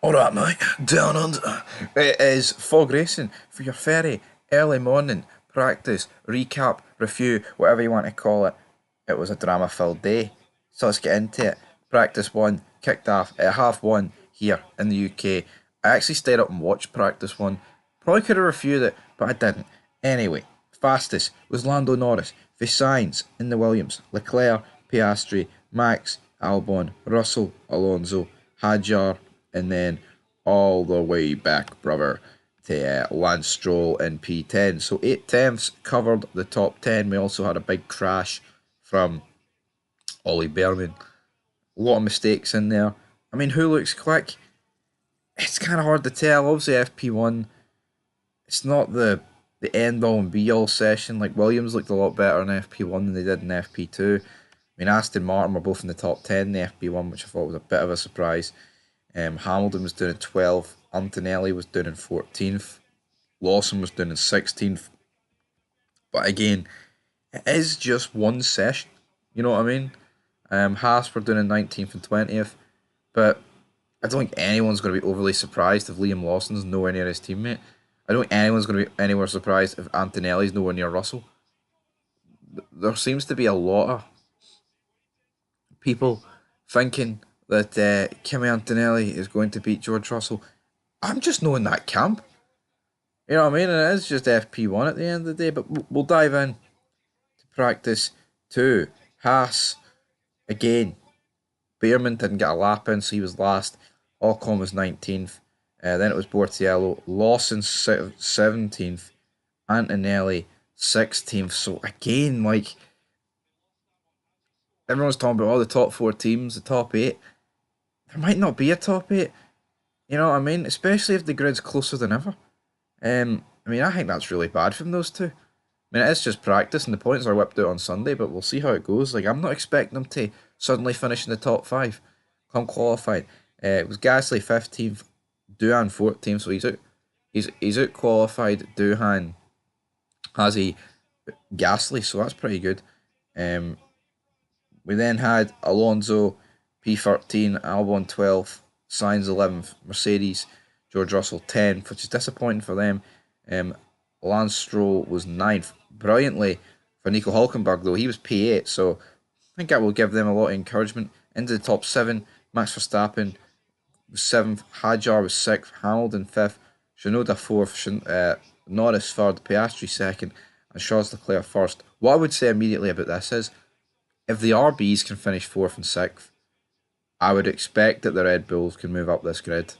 Alright, mate, down under. It is fog racing for your ferry, early morning, practice, recap, review, whatever you want to call it. It was a drama filled day. So let's get into it. Practice one kicked off at half one here in the UK. I actually stayed up and watched practice one. Probably could have reviewed it, but I didn't. Anyway, fastest was Lando Norris, the Sainz in the Williams, Leclerc, Piastri, Max, Albon, Russell, Alonso, Hadjar, and then all the way back, brother, to Lance Stroll in P10. So 8 tenths covered the top 10. We also had a big crash from Ollie Behrman. A lot of mistakes in there. I mean, who looks quick? It's kind of hard to tell. Obviously, FP1, it's not the end all and be all session. Like, Williams looked a lot better in FP1 than they did in FP2. I mean, Aston Martin were both in the top 10 in the FP1, which I thought was a bit of a surprise. Hamilton was doing in 12th. Antonelli was doing in 14th. Lawson was doing in 16th. But again, it is just one session. You know what I mean? Haas were doing in 19th and 20th. But I don't think anyone's going to be overly surprised if Liam Lawson's nowhere near his teammate. I don't think anyone's going to be anywhere surprised if Antonelli's nowhere near Russell. There seems to be a lot of people thinking that Kimi Antonelli is going to beat George Russell. I'm just not in that camp. You know what I mean? And it is just FP1 at the end of the day, but we'll dive in to practice 2. Haas, again, Behrman didn't get a lap in, so he was last. Ocon was 19th. Then it was Bortiello. Lawson 17th. Antonelli 16th. So again, like, everyone's talking about all the top 4 teams, the top 8. There might not be a top 8. You know what I mean? Especially if the grid's closer than ever. I mean, I think that's really bad from those two. I mean, it's just practice and the points are whipped out on Sunday, but we'll see how it goes. Like, I'm not expecting them to suddenly finish in the top 5 come qualified. It was Gasly 15th, Doohan 14th, so he's out qualified Doohan has a Gasly, so that's pretty good. We then had Alonso P13, Albon 12th, Sainz 11th, Mercedes, George Russell 10th, which is disappointing for them. Lance Stroll was 9th. Brilliantly for Nico Hulkenberg, though, he was P8, so I think that will give them a lot of encouragement. Into the top 7, Max Verstappen was 7th, Hadjar was 6th, Hamilton 5th, Tsunoda 4th, Norris 3rd, Piastri 2nd, and Charles Leclerc 1st. What I would say immediately about this is, if the RBs can finish 4th and 6th, I would expect that the Red Bulls can move up this grid.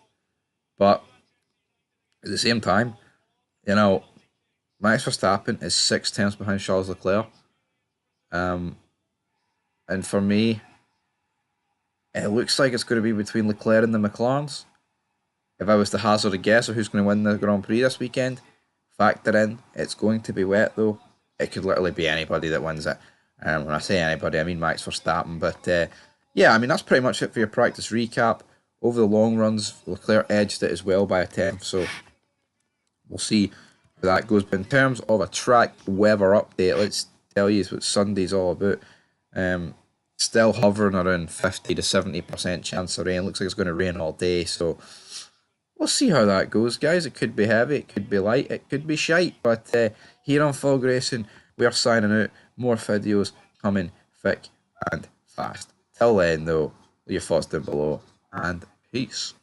But at the same time, you know, Max Verstappen is 6 tenths behind Charles Leclerc. And for me, it looks like it's going to be between Leclerc and the McLarens. If I was to hazard a guess of who's going to win the Grand Prix this weekend, factor in it's going to be wet though. It could literally be anybody that wins it. When I say anybody, I mean Max Verstappen. But yeah, I mean, that's pretty much it for your practice recap. Over the long runs, Leclerc edged it as well by a tenth, so we'll see how that goes. But in terms of a track weather update, let's tell you what Sunday's all about. Still hovering around 50 to 70% chance of rain. Looks like it's going to rain all day, so we'll see how that goes, guys. It could be heavy, it could be light, it could be shite. But here on Fog Racing, we are signing out. More videos coming thick and fast. Till then, though, leave your thoughts down below, and peace.